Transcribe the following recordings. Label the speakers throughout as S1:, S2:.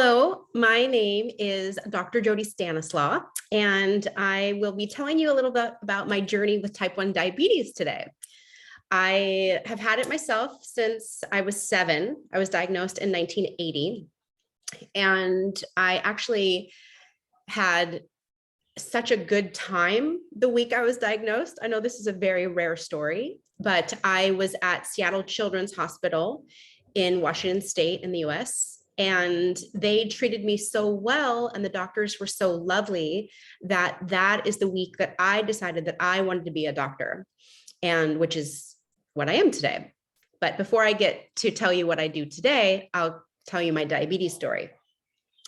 S1: Hello, my name is Dr. Jody Stanislaw, and I will be telling you a little bit about my journey with type 1 diabetes today. I have had it myself since I was 7. I was diagnosed in 1980, and I actually had such a good time the week I was diagnosed. I know this is a very rare story, but I was at Seattle Children's Hospital in Washington State in the US. And they treated me so well, and the doctors were so lovely that is the week that I decided that I wanted to be a doctor, and which is what I am today. But before I get to tell you what I do today, I'll tell you my diabetes story.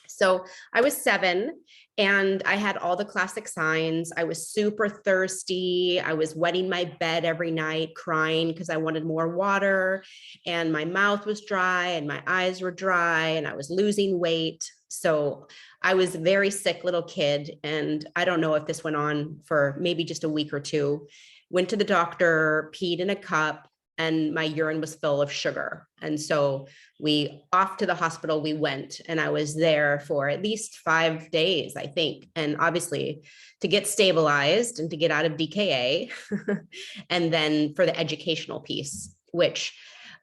S1: So I was 7 and I had all the classic signs. I was super thirsty. I was wetting my bed every night, crying because I wanted more water, and my mouth was dry and my eyes were dry, and I was losing weight. So I was a very sick little kid. And I don't know if this went on for maybe just a week or two. Went to the doctor, peed in a cup, and my urine was full of sugar. And so off to the hospital we went, and I was there for at least 5 days, I think. And obviously to get stabilized and to get out of DKA, and then for the educational piece, which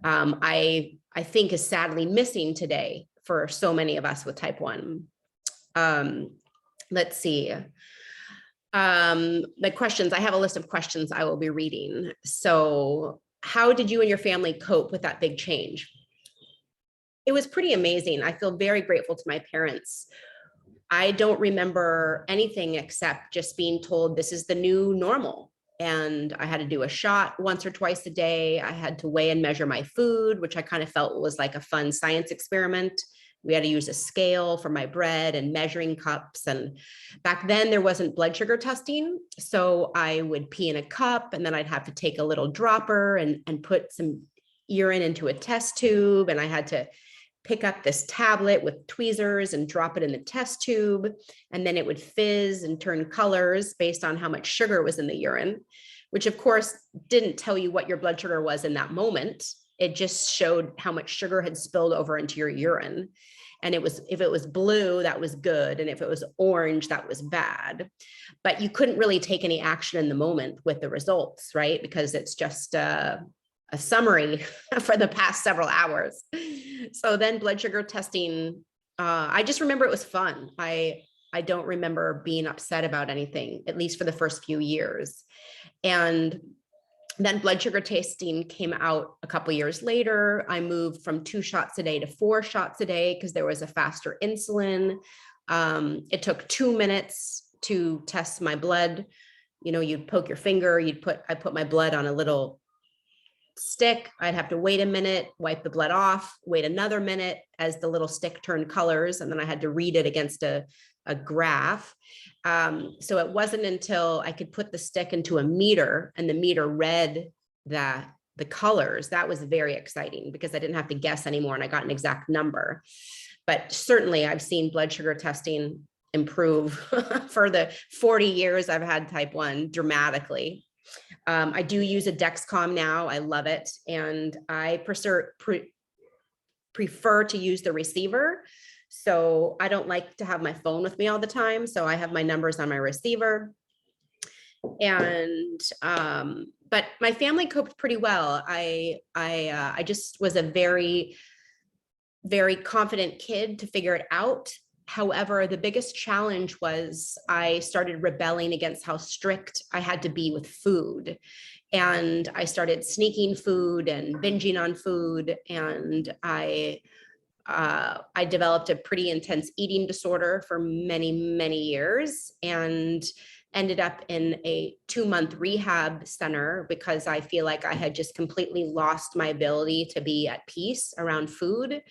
S1: I think is sadly missing today for so many of us with type 1. Let's see. The questions, I have a list of questions I will be reading. So how did you and your family cope with that big change? It was pretty amazing. I feel very grateful to my parents. I don't remember anything except just being told this is the new normal. And I had to do a shot once or twice a day. I had to weigh and measure my food, which I kind of felt was like a fun science experiment. We had to use a scale for my bread and measuring cups. And back then there wasn't blood sugar testing. So I would pee in a cup, and then I'd have to take a little dropper and put some urine into a test tube. And I had to pick up this tablet with tweezers and drop it in the test tube. And then it would fizz and turn colors based on how much sugar was in the urine, which of course didn't tell you what your blood sugar was in that moment. It just showed how much sugar had spilled over into your urine. And if it was blue, that was good. And if it was orange, that was bad. But you couldn't really take any action in the moment with the results, right? Because it's just a summary for the past several hours. So then blood sugar testing, I just remember it was fun. I don't remember being upset about anything, at least for the first few years. And then blood sugar testing came out a couple of years later. I moved from 2 shots a day to 4 shots a day because there was a faster insulin. It took 2 minutes to test my blood. You know, you'd poke your finger, I put my blood on a little stick. I'd have to wait a minute, wipe the blood off, wait another minute as the little stick turned colors. And then I had to read it against a graph. So it wasn't until I could put the stick into a meter and the meter read the colors. That was very exciting because I didn't have to guess anymore, and I got an exact number. But certainly I've seen blood sugar testing improve for the 40 years I've had type 1 dramatically. I do use a Dexcom now. I love it. And I prefer to use the receiver. So I don't like to have my phone with me all the time. So I have my numbers on my receiver. And, but my family coped pretty well. I just was a very, very confident kid to figure it out. However, the biggest challenge was I started rebelling against how strict I had to be with food. And I started sneaking food and binging on food. And I developed a pretty intense eating disorder for many, many years, and ended up in a 2-month rehab center because I feel like I had just completely lost my ability to be at peace around food.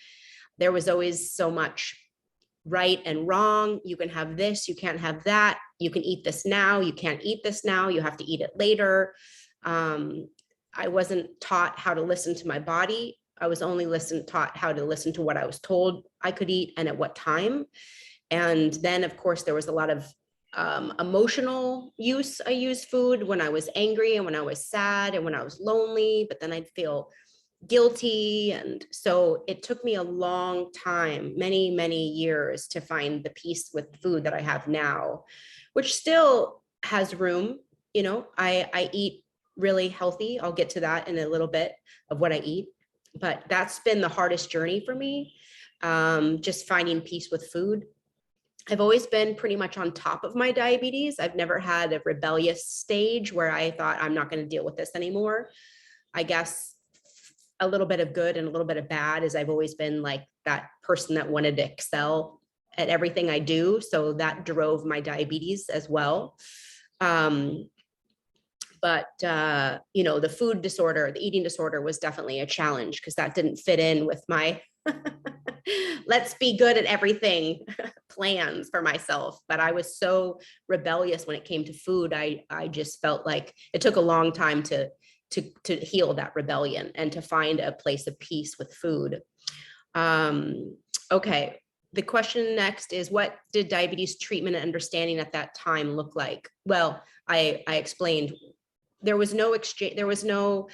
S1: There was always so much right and wrong. You can have this, you can't have that. You can eat this now, you can't eat this now, you have to eat it later. I wasn't taught how to listen to my body. I was only taught how to listen to what I was told I could eat and at what time. And then of course there was a lot of emotional use. I used food when I was angry and when I was sad and when I was lonely, but then I'd feel guilty. And so it took me a long time, many, many years to find the peace with food that I have now, which still has room. You know, I eat really healthy. I'll get to that in a little bit of what I eat, but that's been the hardest journey for me. Just finding peace with food. I've always been pretty much on top of my diabetes. I've never had a rebellious stage where I thought I'm not going to deal with this anymore. I guess a little bit of good and a little bit of bad is I've always been like that person that wanted to excel at everything I do. So that drove my diabetes as well. You know, the food disorder, the eating disorder was definitely a challenge because that didn't fit in with my let's be good at everything plans for myself. But I was so rebellious when it came to food. I just felt like it took a long time to heal that rebellion and to find a place of peace with food. Okay. The question next is, what did diabetes treatment and understanding at that time look like? Well, I explained there was no exchange. There was no,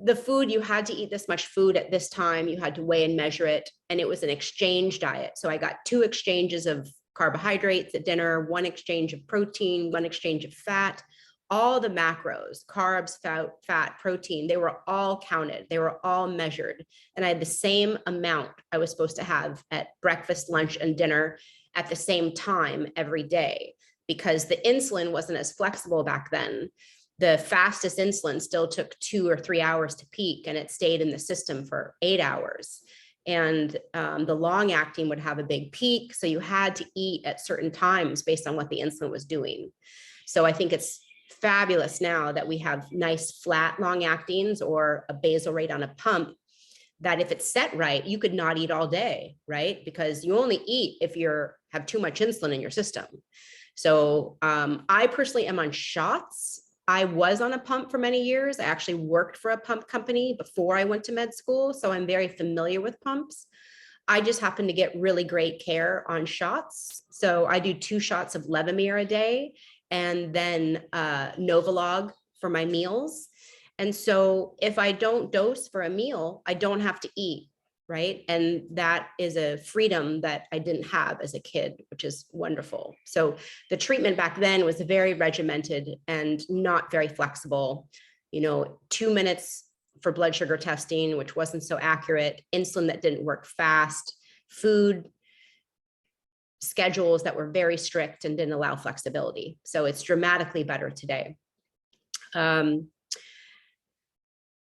S1: the food, you had to eat this much food at this time. You had to weigh and measure it. And it was an exchange diet. So I got 2 exchanges of carbohydrates at dinner, 1 exchange of protein, 1 exchange of fat. All the macros, carbs, fat, protein, they were all counted. They were all measured. And I had the same amount I was supposed to have at breakfast, lunch, and dinner at the same time every day, because the insulin wasn't as flexible back then. The fastest insulin still took 2 or 3 hours to peak, and it stayed in the system for 8 hours. And the long acting would have a big peak. So you had to eat at certain times based on what the insulin was doing. So I think it's fabulous now that we have nice flat long actings or a basal rate on a pump, that if it's set right, you could not eat all day, right? Because you only eat if you have too much insulin in your system. So I personally am on shots. I was on a pump for many years. I actually worked for a pump company before I went to med school. So I'm very familiar with pumps. I just happen to get really great care on shots. So I do 2 shots of Levemir a day, and then Novolog for my meals. And so if I don't dose for a meal, I don't have to eat, right? And that is a freedom that I didn't have as a kid, which is wonderful. So the treatment back then was very regimented and not very flexible. You know, 2 minutes for blood sugar testing, which wasn't so accurate, insulin that didn't work fast, food schedules that were very strict and didn't allow flexibility. So it's dramatically better today.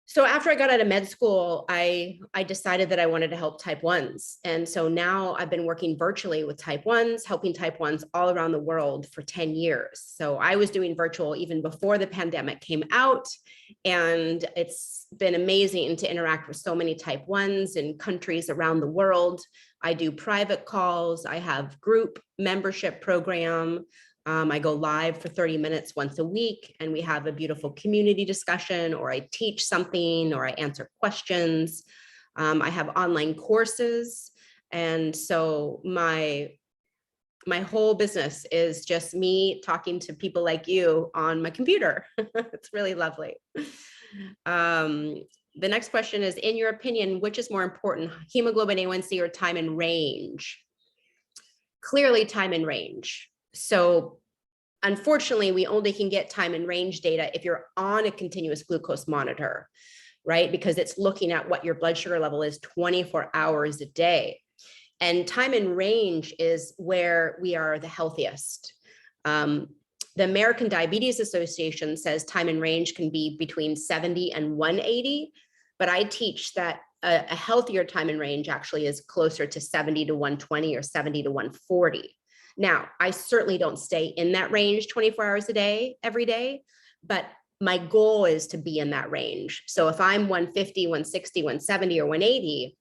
S1: So after I got out of med school, I decided that I wanted to help type 1s. And so now I've been working virtually with type 1s, helping type 1s all around the world for 10 years. So I was doing virtual even before the pandemic came out. And it's been amazing to interact with so many type 1s in countries around the world. I do private calls. I have group membership program. I go live for 30 minutes once a week, and we have a beautiful community discussion, or I teach something, or I answer questions. I have online courses. And so my whole business is just me talking to people like you on my computer. It's really lovely. The next question is, in your opinion, which is more important, hemoglobin A1C or time in range? Clearly time in range. So unfortunately, we only can get time in range data if you're on a continuous glucose monitor, right? Because it's looking at what your blood sugar level is 24 hours a day. And time in range is where we are the healthiest. The American Diabetes Association says time in range can be between 70 and 180, but I teach that a healthier time in range actually is closer to 70 to 120 or 70 to 140. Now, I certainly don't stay in that range 24 hours a day, every day, but my goal is to be in that range. So if I'm 150, 160, 170, or 180,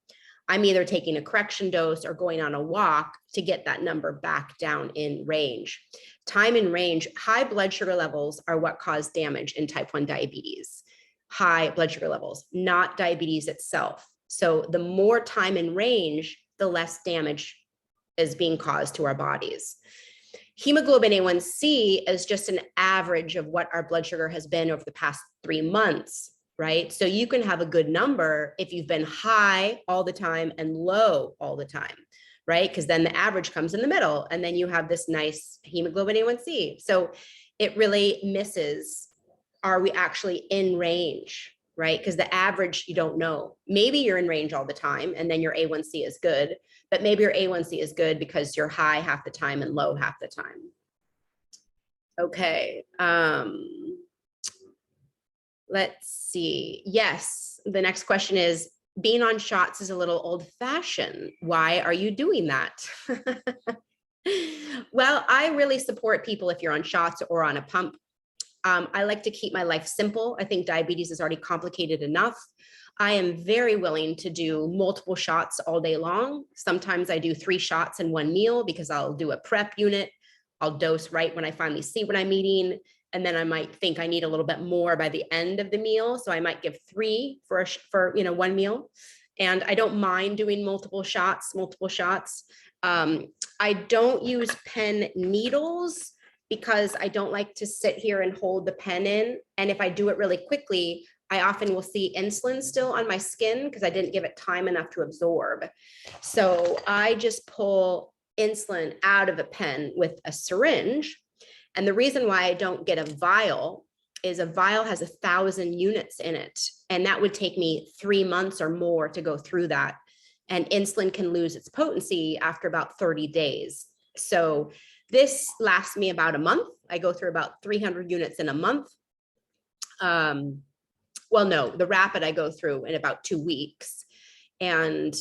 S1: I'm either taking a correction dose or going on a walk to get that number back down in range. Time in range, high blood sugar levels are what cause damage in type 1 diabetes. High blood sugar levels, not diabetes itself. So the more time in range, the less damage is being caused to our bodies. Hemoglobin A1C is just an average of what our blood sugar has been over the past 3 months, right? So you can have a good number if you've been high all the time and low all the time, right? Because then the average comes in the middle, and then you have this nice hemoglobin A1C. So it really misses, are we actually in range, right? Because the average, you don't know. Maybe you're in range all the time and then your A1C is good, but maybe your A1C is good because you're high half the time and low half the time. Okay. Let's see. Yes. The next question is, being on shots is a little old fashioned. Why are you doing that? Well, I really support people if you're on shots or on a pump. I like to keep my life simple. I think diabetes is already complicated enough. I am very willing to do multiple shots all day long. Sometimes I do 3 shots in one meal because I'll do a prep unit. I'll dose right when I finally see what I'm eating. And then I might think I need a little bit more by the end of the meal. So I might give 3 for one meal. And I don't mind doing multiple shots. I don't use pen needles because I don't like to sit here and hold the pen in. And if I do it really quickly, I often will see insulin still on my skin because I didn't give it time enough to absorb. So I just pull insulin out of a pen with a syringe. And the reason why I don't get a vial is a vial has 1,000 units in it. And that would take me 3 months or more to go through that. And insulin can lose its potency after about 30 days. So this lasts me about a month. I go through about 300 units in a month. Well, no, the rapid I go through in about 2 weeks. And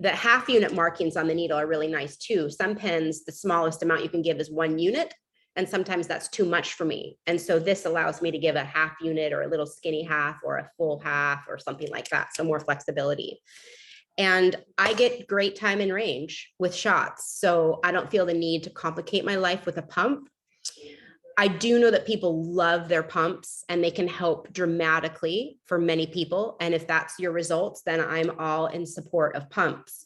S1: the half unit markings on the needle are really nice too. Some pens, the smallest amount you can give is 1 unit. And sometimes that's too much for me. And so this allows me to give a half unit or a little skinny half or a full half or something like that. So more flexibility. And I get great time in range with shots. So I don't feel the need to complicate my life with a pump. I do know that people love their pumps and they can help dramatically for many people. And if that's your results, then I'm all in support of pumps.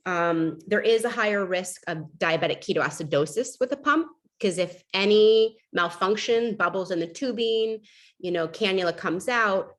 S1: There is a higher risk of diabetic ketoacidosis with a pump, because if any malfunction, bubbles in the tubing, cannula comes out,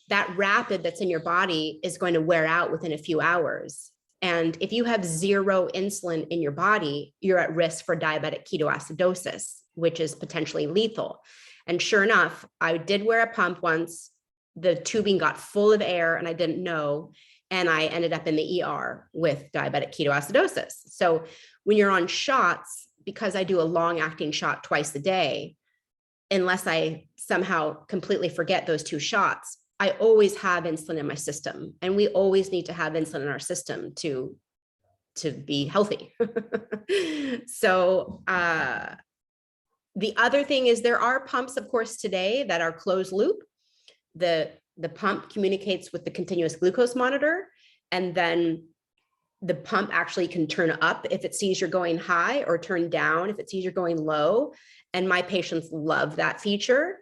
S1: that rapid that's in your body is going to wear out within a few hours. And if you have 0 insulin in your body, you're at risk for diabetic ketoacidosis, which is potentially lethal. And sure enough, I did wear a pump once. The tubing got full of air and I didn't know. And I ended up in the ER with diabetic ketoacidosis. So when you're on shots, because I do a long acting shot twice a day, unless I somehow completely forget those 2 shots, I always have insulin in my system, and we always need to have insulin in our system to be healthy. So the other thing is there are pumps, of course, today that are closed loop. The pump communicates with the continuous glucose monitor, and then the pump actually can turn up if it sees you're going high, or turn down if it sees you're going low. And my patients love that feature.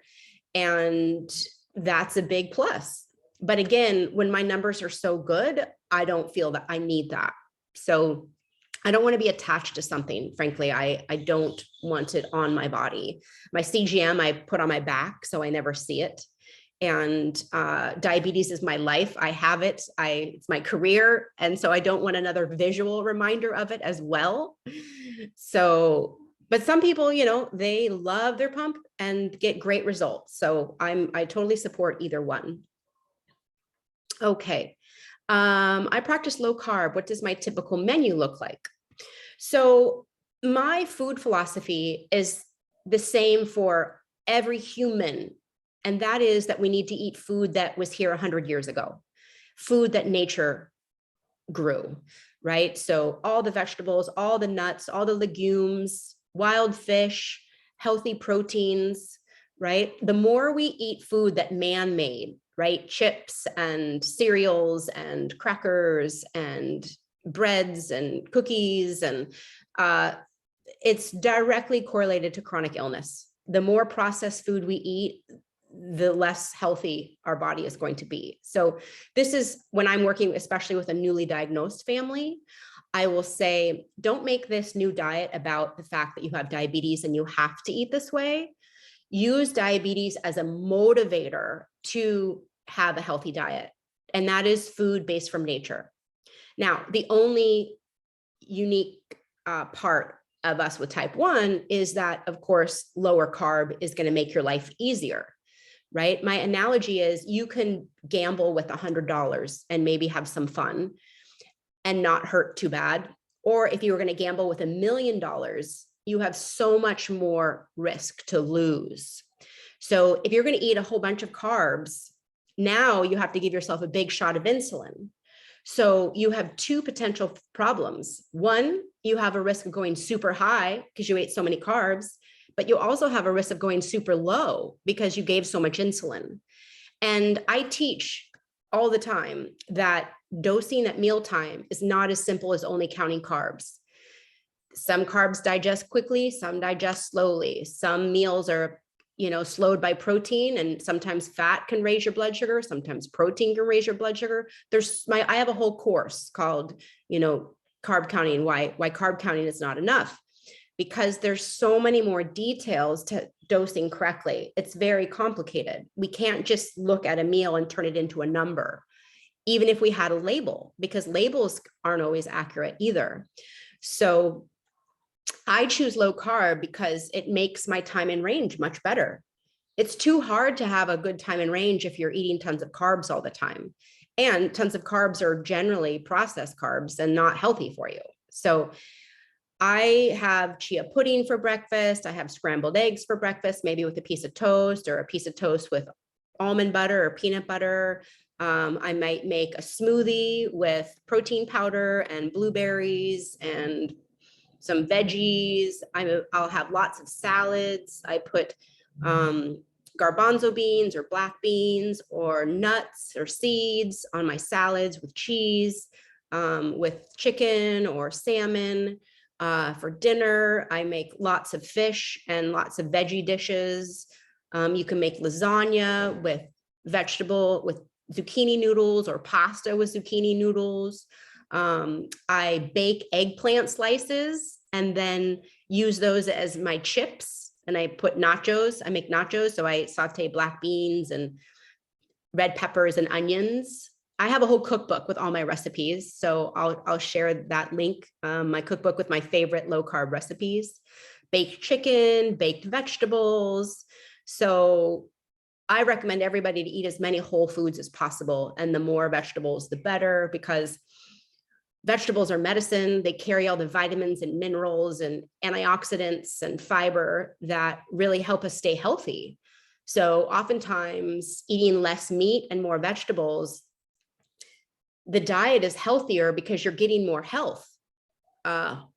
S1: And that's a big plus. But again, when my numbers are so good, I don't feel that I need that. So I don't want to be attached to something. Frankly, I don't want it on my body. My CGM, I put on my back, so I never see it. And diabetes is my life. I have it. It's my career. And so I don't want another visual reminder of it as well. So, but some people, they love their pump and get great results. So I totally support either one. Okay. I practice low carb. What does my typical menu look like? So my food philosophy is the same for every human. And that is that we need to eat food that was here 100 years ago, food that nature grew, right? So all the vegetables, all the nuts, all the legumes, wild fish, healthy proteins, right? The more we eat food that man made, right? Chips and cereals and crackers and breads and cookies, and it's directly correlated to chronic illness. The more processed food we eat, the less healthy our body is going to be. So this is when I'm working, especially with a newly diagnosed family, I will say, don't make this new diet about the fact that you have diabetes and you have to eat this way. Use diabetes as a motivator to have a healthy diet, and that is food based from nature. Now, the only unique part of us with type 1 is that, of course, lower carb is going to make your life easier, right? My analogy is you can gamble with $100 and maybe have some fun and not hurt too bad. Or if you were going to gamble with $1 million, you have so much more risk to lose. So if you're going to eat a whole bunch of carbs, now you have to give yourself a big shot of insulin. So you have two potential problems. One, you have a risk of going super high because you ate so many carbs, but you also have a risk of going super low because you gave so much insulin. And I teach all the time that dosing at mealtime is not as simple as only counting carbs. Some carbs digest quickly, some digest slowly. Some meals are, slowed by protein, and sometimes fat can raise your blood sugar. Sometimes protein can raise your blood sugar. I have a whole course called, carb counting, why carb counting is not enough, because there's so many more details to dosing correctly. It's very complicated. We can't just look at a meal and turn it into a number, even if we had a label, because labels aren't always accurate either. So I choose low carb because it makes my time in range much better. It's too hard to have a good time in range if you're eating tons of carbs all the time. And tons of carbs are generally processed carbs and not healthy for you. So I have chia pudding for breakfast. I have scrambled eggs for breakfast, maybe with a piece of toast, or a piece of toast with almond butter or peanut butter. I might make a smoothie with protein powder and blueberries and some veggies. I'll have lots of salads. I put garbanzo beans or black beans or nuts or seeds on my salads with cheese, with chicken or salmon. For dinner, I make lots of fish and lots of veggie dishes. You can make lasagna with zucchini noodles, or pasta with zucchini noodles. I bake eggplant slices and then use those as my chips. And I put nachos. I make nachos. So I saute black beans and red peppers and onions. I have a whole cookbook with all my recipes. So I'll share that link, my cookbook with my favorite low carb recipes, baked chicken, baked vegetables. So I recommend everybody to eat as many whole foods as possible. And the more vegetables, the better, because vegetables are medicine. They carry all the vitamins and minerals and antioxidants and fiber that really help us stay healthy. So oftentimes eating less meat and more vegetables, the diet is healthier because you're getting more health.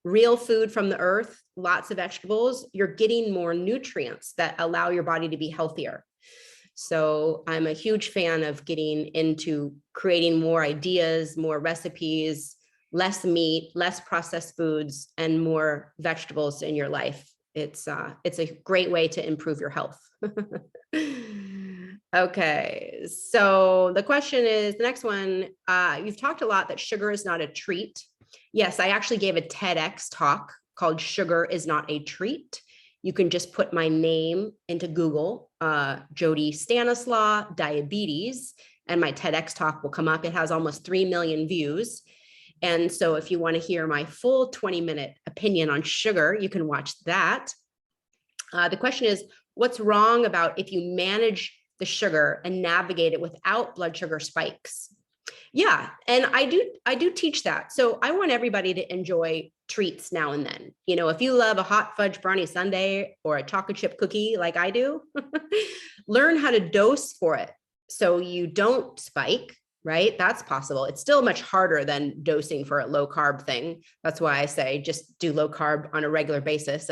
S1: Real food from the earth, lots of vegetables, you're getting more nutrients that allow your body to be healthier. So I'm a huge fan of getting into creating more ideas, more recipes, less meat, less processed foods, and more vegetables in your life. It's a great way to improve your health. Okay, so the question is, the next one, you've talked a lot that sugar is not a treat. Yes, I actually gave a TEDx talk called Sugar is Not a Treat. You can just put my name into Google, Jody Stanislaw, diabetes, and my TEDx talk will come up. It has almost 3 million views. And so if you want to hear my full 20-minute opinion on sugar, you can watch that. The question is, what's wrong about if you manage the sugar and navigate it without blood sugar spikes? Yeah, and I do teach that. So I want everybody to enjoy treats now and then. If you love a hot fudge brownie sundae or a chocolate chip cookie like I do, learn how to dose for it so you don't spike. Right? That's possible. It's still much harder than dosing for a low carb thing. That's why I say just do low carb on a regular basis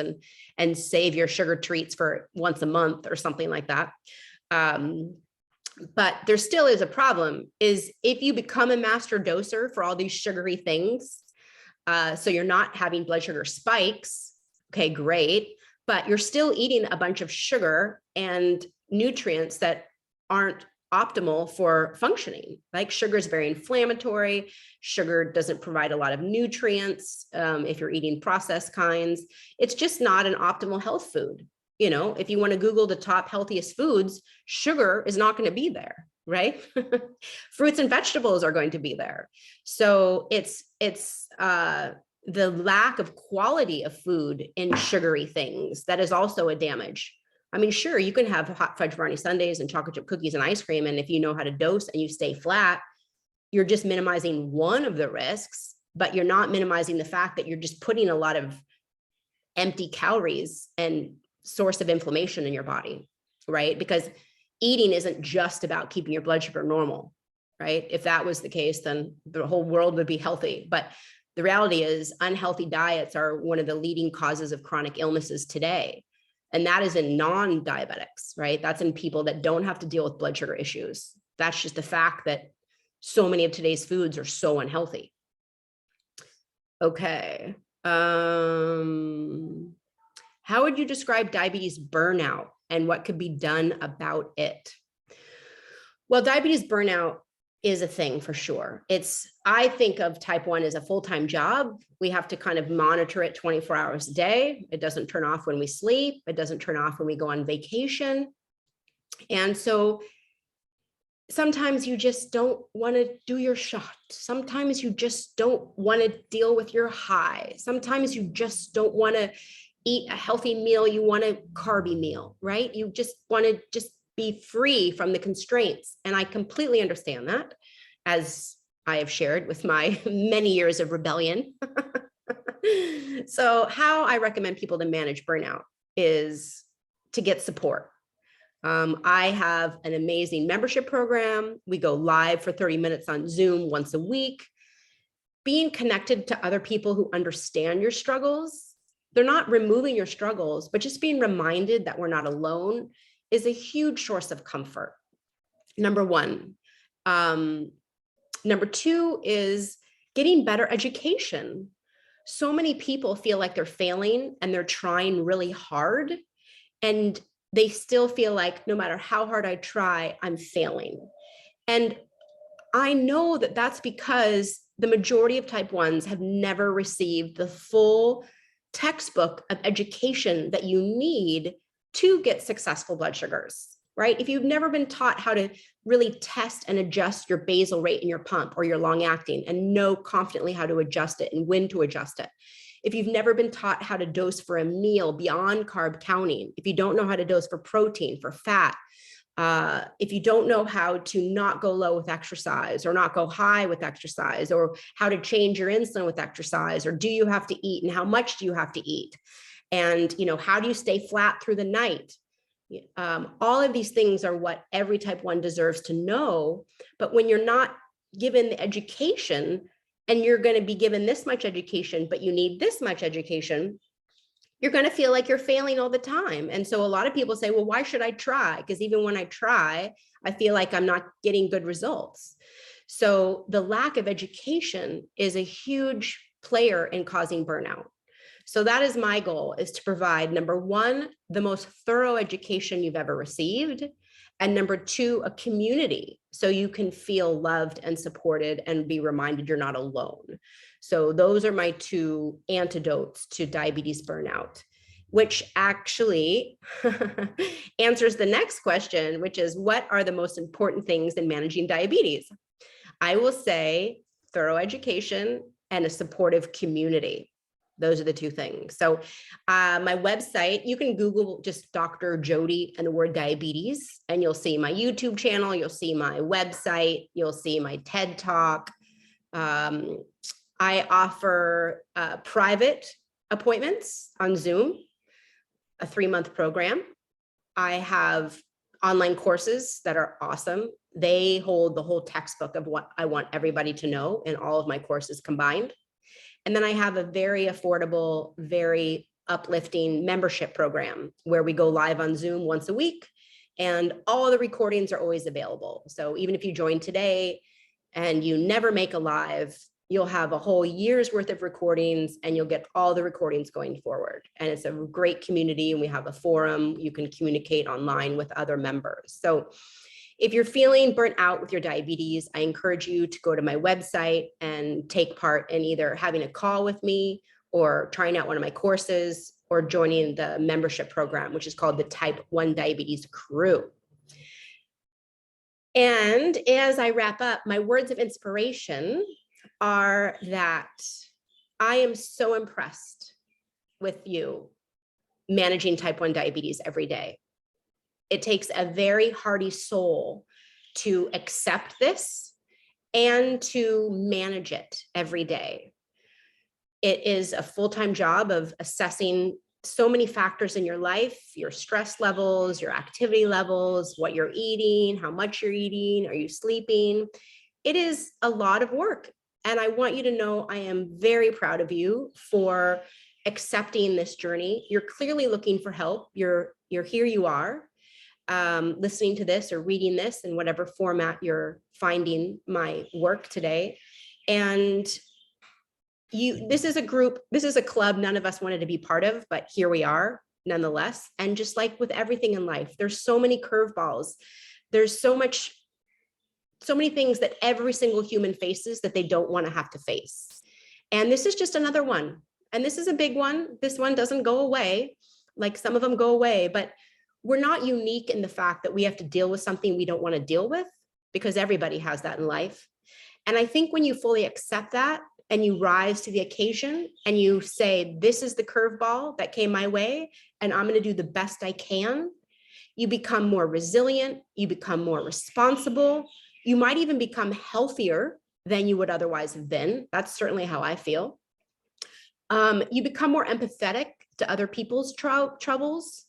S1: and save your sugar treats for once a month or something like that. But there still is a problem, is if you become a master doser for all these sugary things, so you're not having blood sugar spikes, okay, great, but you're still eating a bunch of sugar and nutrients that aren't optimal for functioning. Like sugar is very inflammatory. Sugar doesn't provide a lot of nutrients. If you're eating processed kinds, it's just not an optimal health food. You know, if you want to Google the top healthiest foods, sugar is not going to be there, right? Fruits and vegetables are going to be there. So it's the lack of quality of food in sugary things that is also a damage. I mean, sure, you can have hot fudge brownie sundaes and chocolate chip cookies and ice cream. And if you know how to dose and you stay flat, you're just minimizing one of the risks, but you're not minimizing the fact that you're just putting a lot of empty calories and source of inflammation in your body, right? Because eating isn't just about keeping your blood sugar normal, right? If that was the case, then the whole world would be healthy. But the reality is unhealthy diets are one of the leading causes of chronic illnesses today. And that is in non-diabetics, right? That's in people that don't have to deal with blood sugar issues. That's just the fact that so many of today's foods are so unhealthy. Okay. How would you describe diabetes burnout and what could be done about it? Well, diabetes burnout is a thing for sure. I think of type 1 as a full-time job. We have to kind of monitor it 24 hours a day. It doesn't turn off when we sleep. It doesn't turn off when we go on vacation. And so sometimes you just don't want to do your shot. Sometimes you just don't want to deal with your high. Sometimes you just don't want to eat a healthy meal. You want a carby meal, right? You just want to just be free from the constraints. And I completely understand that, as I have shared with my many years of rebellion. So how I recommend people to manage burnout is to get support. I have an amazing membership program. We go live for 30 minutes on Zoom once a week. Being connected to other people who understand your struggles, they're not removing your struggles, but just being reminded that we're not alone is a huge source of comfort. Number one. Number two is getting better education. So many people feel like they're failing and they're trying really hard, and they still feel like no matter how hard I try, I'm failing. And I know that that's because the majority of type 1s have never received the full textbook of education that you need to get successful blood sugars, right? If you've never been taught how to really test and adjust your basal rate in your pump or your long acting and know confidently how to adjust it and when to adjust it. If you've never been taught how to dose for a meal beyond carb counting, if you don't know how to dose for protein, for fat, if you don't know how to not go low with exercise or not go high with exercise, or how to change your insulin with exercise, or do you have to eat and how much do you have to eat? And, how do you stay flat through the night? All of these things are what every type 1 deserves to know. But when you're not given the education, and you're going to be given this much education, but you need this much education, you're going to feel like you're failing all the time. And so a lot of people say, well, why should I try? Because even when I try, I feel like I'm not getting good results. So the lack of education is a huge player in causing burnout. So that is my goal, is to provide, number one, the most thorough education you've ever received. And number two, a community, so you can feel loved and supported and be reminded you're not alone. So those are my two antidotes to diabetes burnout, which actually answers the next question, which is, what are the most important things in managing diabetes? I will say thorough education and a supportive community. Those are the two things. So my website, you can Google just Dr. Jody and the word diabetes, and you'll see my YouTube channel. You'll see my website. You'll see my TED Talk. I offer private appointments on Zoom, a 3-month program. I have online courses that are awesome. They hold the whole textbook of what I want everybody to know in all of my courses combined. And then I have a very affordable, very uplifting membership program where we go live on Zoom once a week, and all the recordings are always available. So even if you join today and you never make a live, you'll have a whole year's worth of recordings, and you'll get all the recordings going forward. And it's a great community, and we have a forum. You can communicate online with other members. So if you're feeling burnt out with your diabetes, I encourage you to go to my website and take part in either having a call with me or trying out one of my courses. or joining the membership program, which is called the Type 1 Diabetes Crew. And as I wrap up, my words of inspiration are that I am so impressed with you managing type 1 diabetes every day. It takes a very hardy soul to accept this and to manage it every day. It is a full-time job of assessing so many factors in your life, your stress levels, your activity levels, what you're eating, how much you're eating, are you sleeping? It is a lot of work. And I want you to know I am very proud of you for accepting this journey. You're clearly looking for help. Here you are, listening to this or reading this in whatever format you're finding my work today. And this is a group, this is a club none of us wanted to be part of, but here we are nonetheless. And just like with everything in life, there's so many curveballs. There's so many things that every single human faces that they don't want to have to face. And this is just another one. And this is a big one. This one doesn't go away. Like some of them go away, but we're not unique in the fact that we have to deal with something we don't want to deal with, because everybody has that in life. And I think when you fully accept that and you rise to the occasion and you say, this is the curveball that came my way, and I'm going to do the best I can, you become more resilient, you become more responsible, you might even become healthier than you would otherwise have been. That's certainly how I feel. You become more empathetic to other people's troubles,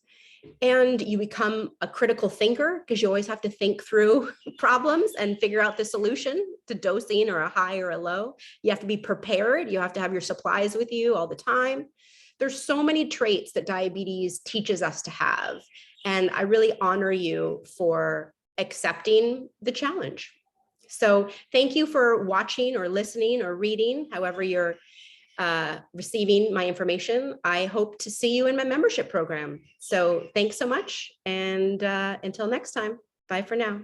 S1: and you become a critical thinker because you always have to think through problems and figure out the solution to dosing or a high or a low. You have to be prepared. You have to have your supplies with you all the time. There's so many traits that diabetes teaches us to have. And I really honor you for accepting the challenge. So thank you for watching or listening or reading, however you're receiving my information. I hope to see you in my membership program. So thanks so much. And until next time, bye for now.